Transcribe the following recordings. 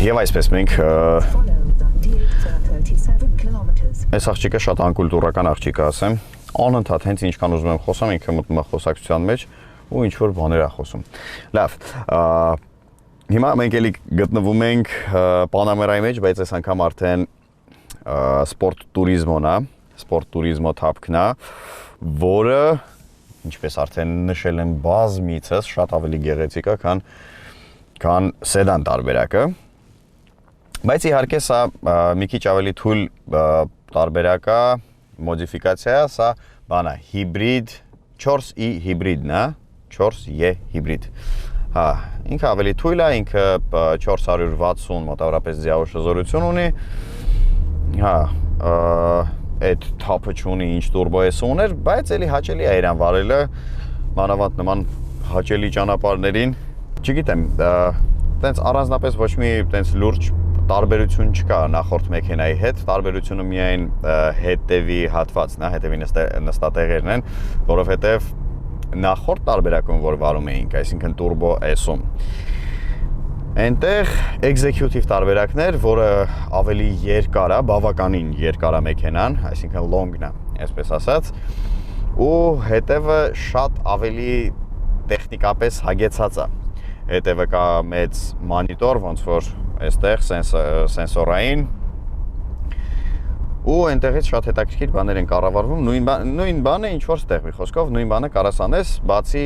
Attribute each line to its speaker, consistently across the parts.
Speaker 1: Եվ այսպես մենք այս աղջիկը շատ անկուլտուրական աղջիկ է, ասեմ, անընդհատ հենց ինչքան ուզում եմ խոսամ, ինքը մտնում է խոսակցության մեջ ու ինչ որ բաներ է խոսում։ Լավ, հիմա մենք էլի գտնվում ենք Պանամերայի մեջ, բայց այս անգամ արդեն սպորտ տուրիզմոն է, սպորտ տուրիզմո թափքն է, որը ինչպես արդեն նշել եմ բազմիցս շատ ավելի գեղեցիկ է, քան սեդան տարբերակը։ Բայց իհարկե սա մի քիչ ավելի թույլ տարբերակ է, մոդիֆիկացիա է, սա բան է, հիբրիդ, 4i հիբրիդն է, 4e հիբրիդ։ Հա, ինքը ավելի թույլ է, ինքը 460 մոտավորապես ձիավոշ հզորություն ունի։ Հա, այդ թափը չունի ինչ տուրբոես ուներ, բայց էլի հաճելի է իրան վարելը, մանավանդ նման հաճելի ճանապարհներին։ Չգիտեմ, տենց առանձնապես ոչ մի տենց լուրջ տարբերություն չկա նախորդ մեքենայի հետ, տարբերությունը միայն հետևի հատվածն է, հետևի նստատեղերն են, որովհետև նախորդ տարբերակում, որ վարում էինք, այսինքն Turbo S-ում, այնտեղ executive տարբերակներ, որը ավելի երկար է, բավականին երկար է մեքենան, այսինքն long-ն է, այսպես ասած, ու հետևը շատ ավելի տեխնիկապես հագեցած է։ Հետևը կա մեծ մանիտոր, ոնց որ այստեղ սենսորային ու այնտեղից շատ հետաքրքիր բաներ են կառավարվում, նույն բանը ինչ որ ստեղ մի խոսքով, նույն բանը կարաս անես, բացի,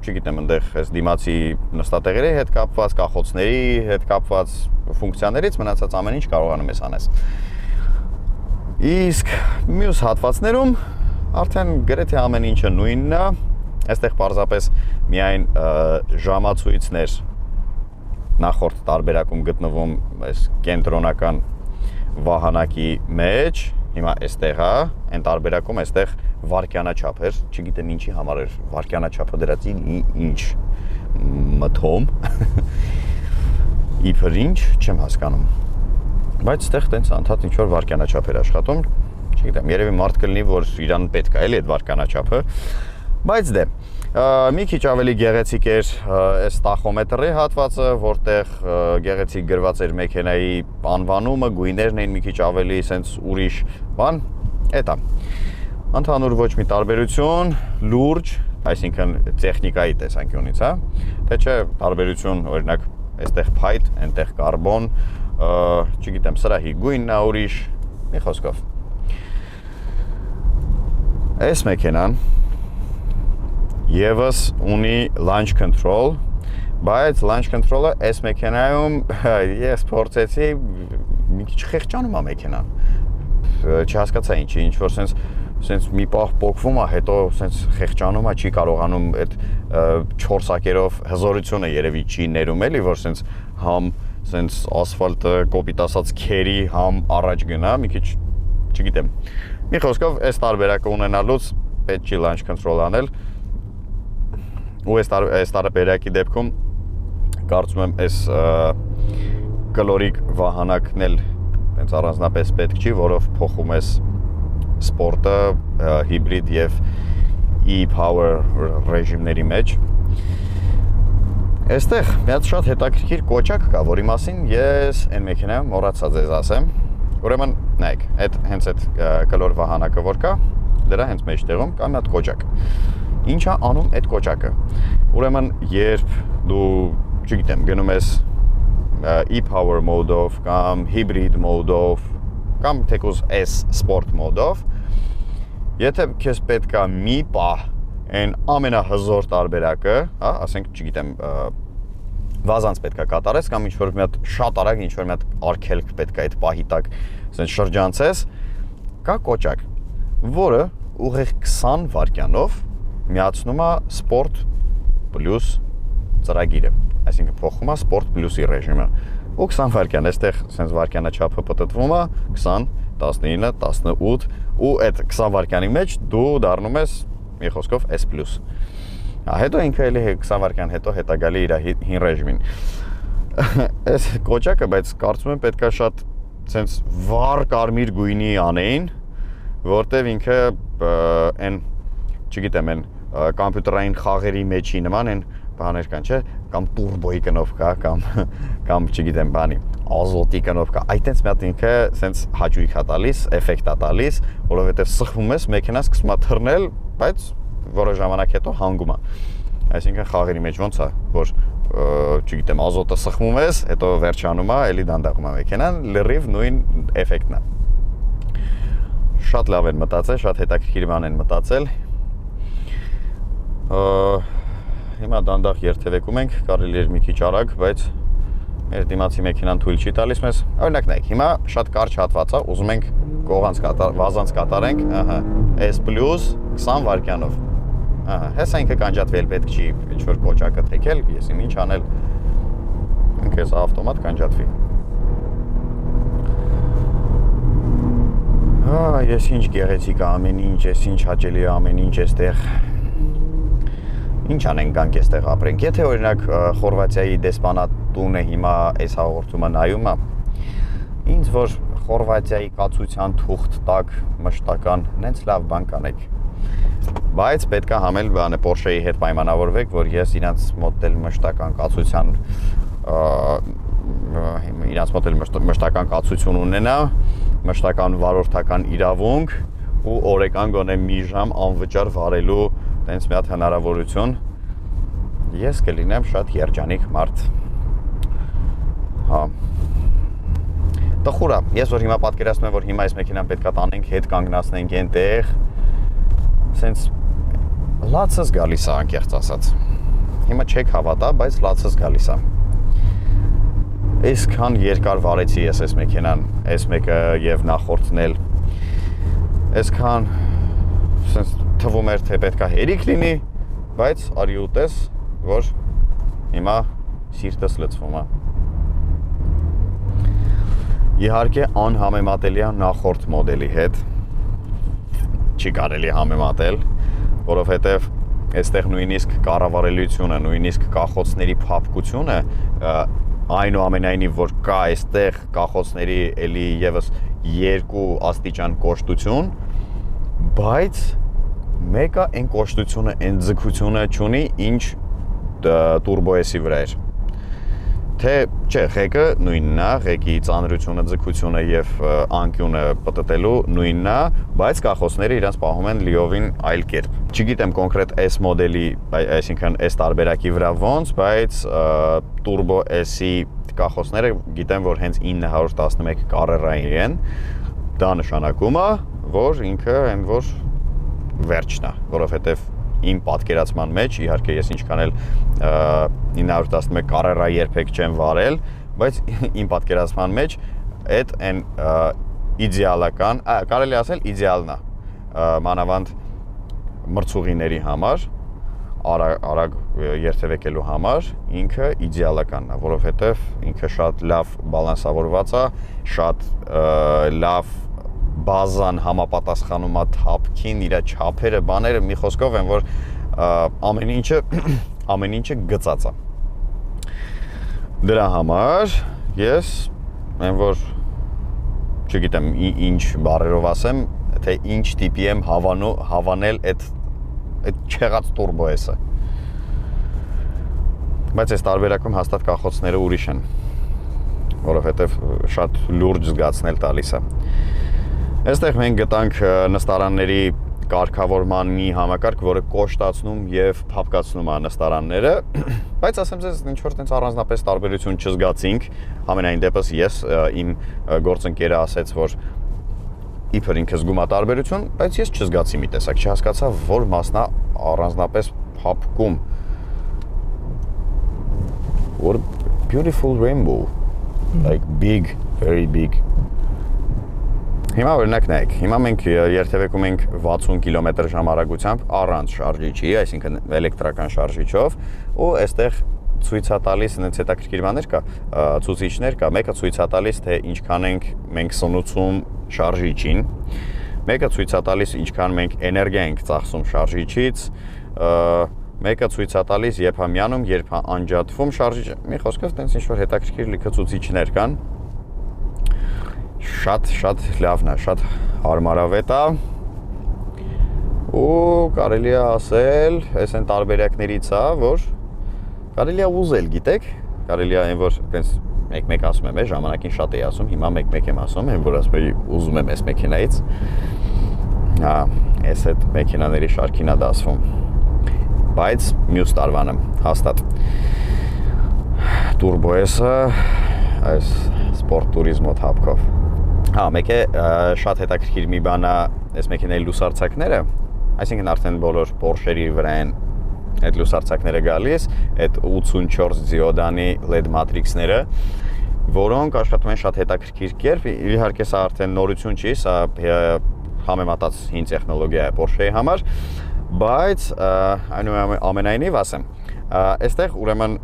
Speaker 1: չգիտեմ, այնտեղ այս դիմացի նստատեղերի հետ կապված, կախոցների հետ կապված ֆունկցիաներից մնացած ամեն ինչ կարողանում ես անես։ Իսկ մյուս հատվածներում արդեն գրեթե ամեն ինչը նույնն է, այստեղ պարզապես միայն ժամացույցներ նախորդ տարբերակում գտնվում այս կենտրոնական վահանակի մեջ, հիմա այստեղ է, այն տարբերակում այստեղ վարկյանաչափ էր, չգիտեմ ինչի համար էր վարկյանաչափը դրած ինչ մթոմ, իբր ինչ, չեմ հասկանում, բայց այստեղ տենց անդադ ինչ-որ վարկյանաչափ էր աշխատում, չգիտեմ, երևի մարդ կլինի, որ իրան պետք է էլի այդ վարկյանաչափը, բայց դե, մի քիչ ավելի գեղեցիկ էր այս տախոմետրի հատվածը, որտեղ գեղեցիկ գրված էր մեքենայի անվանումը, գույներն էին մի քիչ ավելի սենց ուրիշ բան, էտա։ Ընդհանուր ոչ մի տարբերություն, լուրջ, այսինքն տեխնիկայի տեսանկյունից, հա, թե չէ տարբերություն, օրինակ, այստեղ փայտ, այնտեղ կարբոն, չգիտեմ, սրահի գույնն է ուրիշ, մի խոսքով։ Այս մեքենան Եվս ունի launch control, բայց launch control-ը այս մեքենայում ես փորձեցի մի քիչ խեղճանում է մեքենան։ Չհասկացա ինչի, ինչ որ սենց մի պահ փոկվում է, հետո սենց խեղճանում է, չի կարողանում այդ 4 հակերով հզորությունը երևի չի ներում էլի, որ սենց համ սենց ասֆալտը կոպիտ ասած քերի, համ առաջ գնա, մի քիչ չգիտեմ։ Մի խոսքով այս տարբերակը ունենալուց պետք չի launch control անել։ Ու այս տարբերակի դեպքում կարծում եմ այս կլորիկ վահանակն էլ հենց առանձնապես պետք չի, որով փոխում ես սպորտը հիբրիդ եւ e-power ռեժիմների մեջ։ Այստեղ մի հատ շատ հետաքրքիր կոճակ կա, որի մասին ես այն մեքենայում մոռացա ձեզ ասեմ։ Ուրեմն, նայեք, հենց այդ կլոր վահանակը որ կա, դրա հենց մեջտեղում կա մի հատ կոճակ։ Ինչ է անում այդ կոճակը։ Ուրեմն, երբ դու, չգիտեմ, գնում ես e-power mode-ով կամ hybrid mode-ով կամ թեկուզ S sport mode-ով, եթե քեզ պետք է մի պահ այն ամենահզոր տարբերակը, հա, ասենք, չգիտեմ, վազանց պետք է կատարես կամ ինչ-որ մի հատ շատ արագ ինչ-որ մի հատ արգելք պետք է այդ պահի տակ ասենք շրջանցես, կա կոճակ, որը ուղիղ 20 վայրկյանով միացնում է Sport Plus ծրագիրը, այսինքն փոխում է Sport Plus-ի ռեժիմը, ու 20 վայրկյան, այստեղ սենց վայրկյանաչափը պտտվում է 20, 19, 18, ու այդ 20 վայրկյանի մեջ դու դառնում ես մի խոսքով S+։ Հետո ինքը էլի 20 վայրկյան հետո հետա գալի իր հին ռեժիմին։ Այս կոճակը, բայց կարծում եմ պետքա շատ սենց վառ կարմիր գույնի անեին, որտեվ ինքը այն, չգիտեմ, այն կամպյուտերային խաղերի մեջի նման են բաներ կան, չէ, կամ տուրբոյի կնով կա, կամ չգիտեմ, բանի, ազոտի կնով կա, այդտենց մի հատ ինքը սենց հաճույք է տալիս, էֆեկտ է տալիս, որովհետև սխվում ես, մեքենան սկսում է թռնել, բայց որոշ ժամանակ հետո հանգում է։ Այսինքն խաղերի մեջ ոնց է, որ չգիտեմ, ազոտը սխվում ես, հետո վերջանում է, էլի դանդաղում է մեքենան, լրիվ նույն էֆեկտն է։ Շատ լավ են մտածել, շատ հետաքրքիր բան են մտածել։ Հիմա դանդաղ երթևեկում ենք, կարելի էր մի քիչ արագ, բայց մեր դիմացի մեքենան թույլ չի տալիս մեզ։ Օրինակ նայեք, հիմա շատ կարճ հատված է, ուզում ենք վազանց կատարենք, S+ 20 վայրկյանով։ Հեսա ինքը կանջատվել պետք չի, ինչ-որ կոճակը թեքել, ես ինչ անել, ինքը հեսա ավտոմատ կանջատվի։ Ես ինչ գեղեցիկ է ամեն ինչ, ես ինչ հաճելի է ամեն ինչ էստեղ։ Ինչ անենք գանք էստեղ ապրենք։ Եթե օրինակ Խորվաթիայի դեսպանատունը հիմա այս հաղորդումը նայում է, ինձ որ Խորվաթիայի կացության թուղթ տակ մշտական, նենց լավ բան կանեք։ Բայց պետք է համել բանը Porsche-ի հետ պայմանավորվեք, որ ես իրանց մոդել մշտական կացության կացություն ունենա, մշտական վարորդական իրավունք ու օրեկան գոնե մի ժամ անվճար վարելու տենց մի հատ հնարավորություն, ես կլինեմ շատ երջանիկ մարդ։ Տխուր է, ես որ հիմա պատկերացնում եմ, որ հիմա այս մեքենան պետք է տանենք, հետ կանգնացնենք այնտեղ, սենց լացս գալիս է անկեղծ ասած։ Հիմա չեք հավատա, բայց լացս գալիս է։ Այսքան երկար վարեցի ես այս մեքենան, այս մեկը եւ նախորդն էլ։ Այսքան սենց թվում էր, թե պետք է հերիք լինի, բայց արի ուտես, որ հիմա սիրտս լցվում է։ Իհարկե անհամեմատելի է նախորդ մոդելի հետ, չի կարելի համեմատել, որովհետև այստեղ նույնիսկ կառավարելիությունը, նույնիսկ կախոցների փափկությունը, այնուամենայնիվ որ կա այստեղ կախոցների էլի եւս 2 աստիճան կոշտություն, բայց մեկը այն կոշտությունը, այն ձգությունը չունի, ինչ Turbo S-ի վրա էր։ Թե չէ, ղեկը նույնն է, ղեկի ծանրությունը, ձգությունը եւ անկյունը պտտելու նույնն է, բայց կախոցները իրանց պահում են լիովին այլ կերպ։ Չգիտեմ կոնկրետ S մոդելի, այսինքն S տարբերակի վրա ոնց, բայց Turbo S-ի կախոցները գիտեմ, որ հենց 911 Carrera-ի են։ Դա նշանակում է, որ ինքը այն որ վերջն է, որովհետև իմ պատկերացման մեջ, իհարկե ես ինչքան էլ 911 Carrera երբեք չեմ վարել, բայց իմ պատկերացման մեջ այդ այն իդեալական, կարելի ասել իդեալն է, մանավանդ մրցուղիների համար, արագ երթևեկելու համար, ինքը իդեալականն է, որովհետև ինքը շատ լավ բալանսավորված է, շատ լավ բազան համապատասխանում է թափքին, իր չափերը, բաները մի խոսքով են, որ ամեն ինչը գծած է։ Դրա համար ես այն որ չգիտեմ ինչ բառերով ասեմ, թե ինչ տիպի եմ հավանել այդ չեղած Turbo S-ը։ Բայց այս տարբերակում հաստատ կախոցները ուրիշ են, որովհետև շատ լուրջ զգացնել տալիս է։ Այստեղ մենք գտանք նստարանների կարգավորման մի համակարգ, որը կոշտացնում եւ փափկացնում է նստարանները, բայց ասեմ ձեզ ինչ որ տենց առանձնապես տարբերություն չզգացինք, համենայն դեպս ես իմ գործընկերը ասեց, որ իբր ինքը զգում է տարբերություն, բայց ես չզգացի մի տեսակ, չհասկացա որ մասն է առանձնապես փափկում։ What a beautiful rainbow, like big, very big. Հիմա օրինակ նայեք, հիմա մենք երթևեկում ենք 60 կմ/ժ արագությամբ առանց շարժիչի, այսինքն էլեկտրական շարժիչով, ու այստեղ ցույց է տալիս այնց հետաքրքիր բաներ կա, ցուցիչներ կա, մեկը ցույց է տալիս թե ինչքան ենք մենք սնուցում շարժիչին, մեկը ցույց է տալիս ինչքան մենք էներգիա ենք ծախսում շարժիչից, մեկը ցույց է տալիս երբ է միանում, երբ է անջատվում շարժիչը, մի խոսքով տենց ինչ-որ հետաքրքիր լիքը ցուցիչներ կան։ Շատ լավն է, շատ հարմարավետ է ու կարելի է ասել, այս են տարբերակներից է, որ կարելի է ուզել, գիտեք, կարելի է այն որ տենց մեկ-մեկ ասում եմ, ժամանակին շատ էի ասում, հիմա մեկ-մեկ եմ ասում, որ ասում եմ ուզում եմ այս մեքենայից։ Հա, այս այդ մեքենաների շարքին է դասվում։ Բայց մյուս տարվան եմ հաստատ։ Turbo S-ը այս սպորտ տուրիզմո թափքով։ Հա, մեկ է շատ հետաքրքիր մի բան է այս մեքենայի լուսարձակները, այսինքն արդեն բոլոր Porsche-երի վրա են այդ լուսարձակները գալիս, այդ 84 դիոդանի LED matrix-ները, որոնք աշխատում են շատ հետաքրքիր կերպ, իհարկե սա արդեն նորություն չի, սա համեմատած հին տեխնոլոգիա է Porsche-ի համար, բայց այնուամենայնիվ ասեմ, այստեղ ուրեմն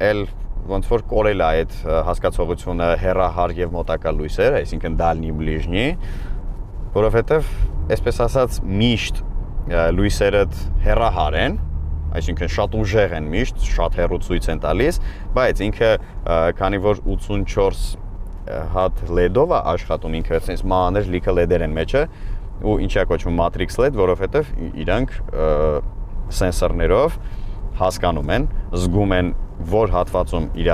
Speaker 1: էլ ոնց որ կորել է այդ հասկացողությունը հեռահար եւ մոտակա լույսեր, այսինքն դալնի բլիժնի, որովհետեւ այսպես ասած միշտ լույսերը հեռահար են, այսինքն շատ ուժեղ են միշտ, շատ հեռու ցույց են տալիս, բայց ինքը քանի որ 84 հատ LED-ով է աշխատում, ինքը այսպես մանր լիքը LED-եր են մեջը, ու ինչա կոչվում matrix LED, որովհետեւ իրանք սենսորներով հասկանում են, զգում են որ հատվածում իր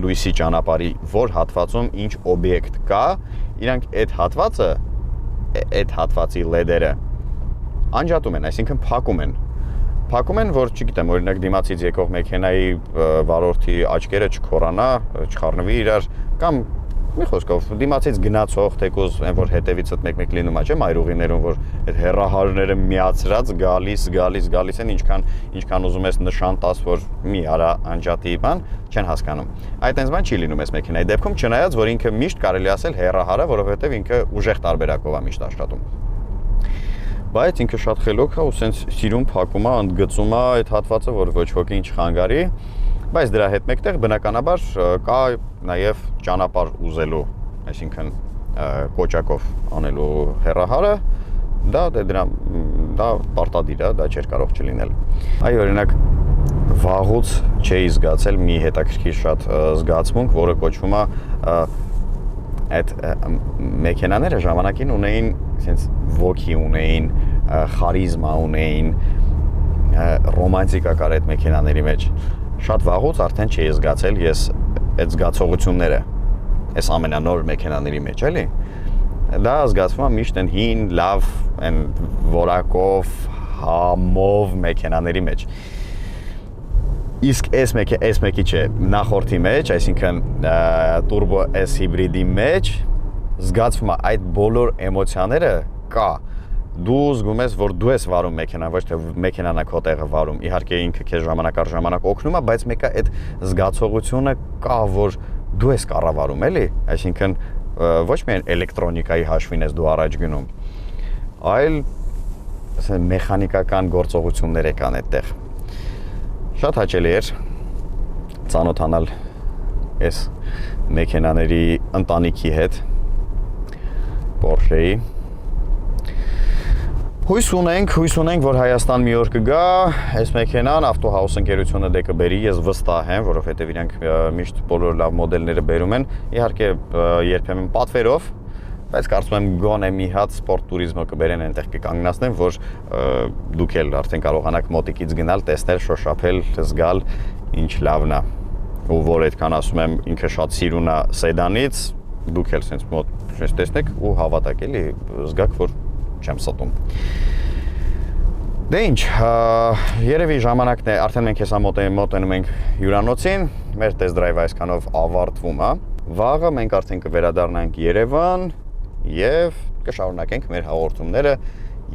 Speaker 1: լույսի ճանապարհի որ հատվածում ինչ օբյեկտ կա, իրանք այդ հատվածի LED-երը անջատում են, այսինքն փակում են, որ չգիտեմ, օրինակ դիմացից եկող մեքենայի վարորդի աչքերը չքորանա, չխառնվի իրար, կամ մի խոսքով դիմացից գնացող թեկուզ այն որ հետևիցդ մեկ-մեկ լինում է, չէ՞, այրուղիներում, որ այդ հեռահարները միացրած գալիս են, ինչքան ուզում ես նշան տաս, որ մի արա անջատի բան, չեն հասկանում։ Այդ այնպես բան չի լինում այս մեքենայի դեպքում, չնայած որ ինքը միշտ կարելի ասել հեռահար է, որովհետև ինքը ուժեղ տարբերակով է միշտ աշխատում։ Բայց ինքը շատ խելոք է ու սենց սիրուն փակում է, ընդգծում է այդ հատվածը, որ ոչ ոքի չխանգարի, բայց դրա հետ մեկտեղ բնականաբար կա նաև ճանապարհ ուզելու, այսինքն կոճակով անելու հեռահարը, դա պարտադիր է, դա չէր կարող չլինել։ Այ օրինակ վաղուց չէի զգացել մի հետաքրքիր շատ զգացմունք, որը կոչվում է այդ մեքենաները ժամանակին ունեին sense ոգի ունեին, խարիզմա ունեին, ռոմանտիկա կար այդ մեքենաների մեջ։ Շատ վաղուց արդեն չի զգացել ես այդ զգացողությունները այս ամենանոր մեքենաների մեջ, էլի։ Դա զգացվում է միշտ այն հին, լավ, այն որակով, համով մեքենաների մեջ։ Իսկ այս մեկի չէ, նախորդի մեջ, այսինքն Turbo S հիբրիդի մեջ զգացվում է այդ բոլոր էմոցիաները կա։ Դու զգում ես, որ դու ես վարում մեքենան, ոչ թե մեքենան է քո տեղը վարում։ Իհարկե ինքը քեզ ժամանակ առ ժամանակ օգնում է, բայց մեկը այդ զգացողությունը կա, որ դու ես կառավարում, էլի։ Այսինքն ոչ միայն էլեկտրոնիկայի հաշվին ես դու առաջ գնում, այլ մեխանիկական գործողություններ կան այդտեղ։ Շատ հաճելի էր ծանոթանալ այս մեքենաների ընտանիքի հետ, Porsche-ի։ Հույս ունենք, որ Հայաստան մի օր կգա, այս մեքենան ավտոհաուս ընկերությունը դե կբերի, ես վստահ եմ, որովհետև իրանք միշտ բոլոր լավ մոդելները բերում են, իհարկե երբեմն պատվերով, բայց կարծում եմ գոնե մի հատ սպորտ տուրիզմը կբերեն այնտեղ կկանգնացնեն, որ դուք էլ արդեն կարողանաք մոտիկից գնալ, տեսնել, շոշափել, զգալ, ինչ լավն է։ Ու որ այդքան ասում եմ, ինքը շատ սիրուն է սեդանից, դուք էլ sense մոտ տեսնեք ու հավատաք էլի, զգաք, որ չեմ ստում։ Դե ինչ, երևի ժամանակն է, արդեն մենք հեսա մոտենում ենք հյուրանոցին, մեր test drive-ը այսքանով ավարտվում է։ Վաղը մենք արդեն կվերադառնանք Երևան եւ կշարունակենք մեր հաղորդումները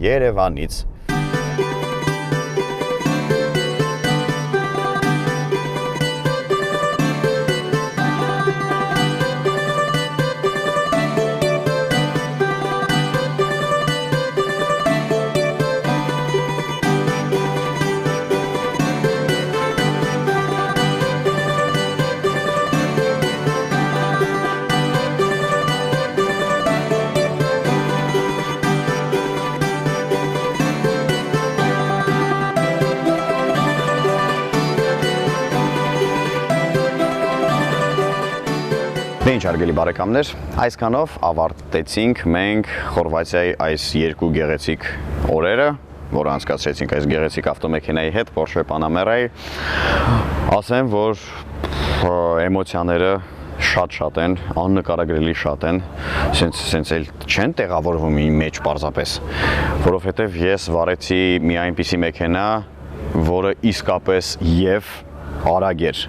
Speaker 1: Երևանից։ Դե ինչ արգելի բարեկամներ, այսքանով ավարտեցինք մենք Խորվաթիայի այս երկու գեղեցիկ օրերը, որ անցկացրեցինք այս գեղեցիկ ավտոմեքենայի հետ, Porsche Panamera-ի։ Ասեմ, որ էմոցիաները շատ են, աննկարագրելի շատ են, սենց էլ չեն տեղավորվում իմ մեջ պարզապես, որովհետև ես վարեցի մի այնպիսի մեքենա, որը իսկապես եւ արագ էր,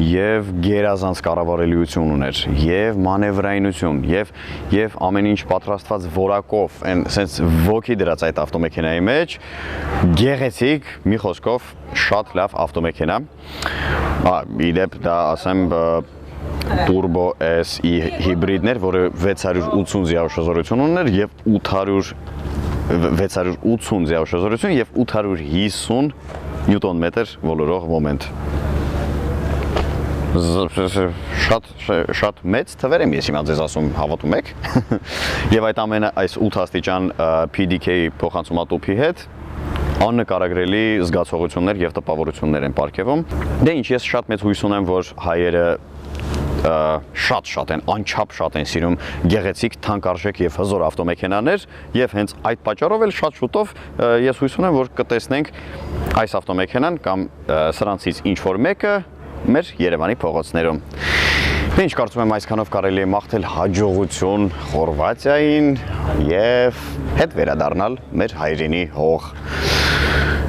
Speaker 1: եւ գերազանց կառավարելիություն ուներ, եւ մանևրայնություն, եւ ամեն ինչ պատրաստված որակով, սենց ոգի դրած այդ ավտոմեքենայի մեջ, գեղեցիկ, մի խոսքով, շատ լավ ավտոմեքենա, իդեպ դա ասեմ Turbo S հիբրիդներ, որը 680 ձիավաշազորություն ուներ եւ 680 ձիավաշազորություն եւ 850 նյուտոն-մետր ոլորող մոմենտ։ Շատ մեծ թվեր եմ ես հիմա ձեզ ասում, հավատում եք։ Եվ այդ ամենը այս 8 աստիճան PDK փոխանցումատուփի հետ աննկարագրելի զգացողություններ եւ տպավորություններ են պարգևում։ Դե ինչ, ես շատ մեծ հույս ունեմ, որ հայերը շատ են, անչափ շատ են սիրում գեղեցիկ, թանկարժեք եւ հզոր ավտոմեքենաներ եւ հենց այդ պատճառով էլ շատ շուտով ես հույս ունեմ, որ կտեսնենք այս ավտոմեքենան կամ սրանցից ինչ-որ մեկը մեր Երևանի փողոցներում։ Ինչ կարծում եմ այսքանով կարելի է մաղթել հաջողություն Խորվաթիային եւ հետ վերադառնալ մեր հայրենի հող։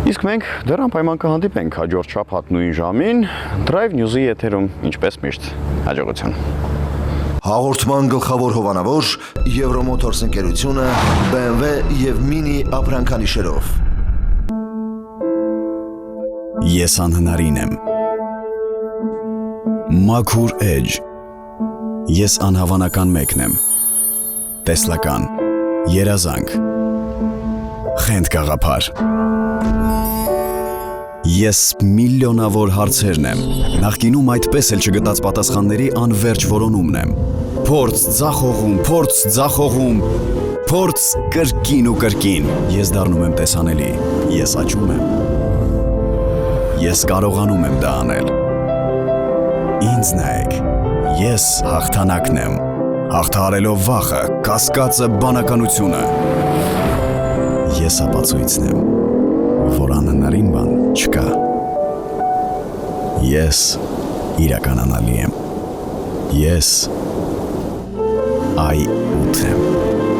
Speaker 1: Իսկ մենք դեռ անպայման կհանդիպենք հաջորդ շաբաթ նույն ժամին Drive News-ի եթերում, ինչպես միշտ, հաջողություն։
Speaker 2: Հաղորդման գլխավոր հովանավոր Euromotors ընկերությունը BMW եւ Mini ապրանքանիշերով։
Speaker 3: Ես անհնարին եմ։ Մաքուր էջ։ Ես անհավանական մեկն եմ։ Տեսլական, երազանք, խենթ գաղափար։ Ես միլիոնավոր հարցերն եմ, նախկինում այդպես էլ չգտած պատասխանների անվերջ որոնումն եմ։ Փորձ ձախողում, փորձ կրկին ու կրկին։ Ես դառնում եմ տեսանելի, ես աճում եմ։ Ես կարողանում եմ դա անել։ Ինձ նայեք, ես հաղթանակն եմ, հաղթահարելով վախը, կասկածը, բանականությունը։ Ես ապացույցն եմ, որ անհնարին բան չկա։ Ես իրականանալի եմ։ Ես I8 եմ։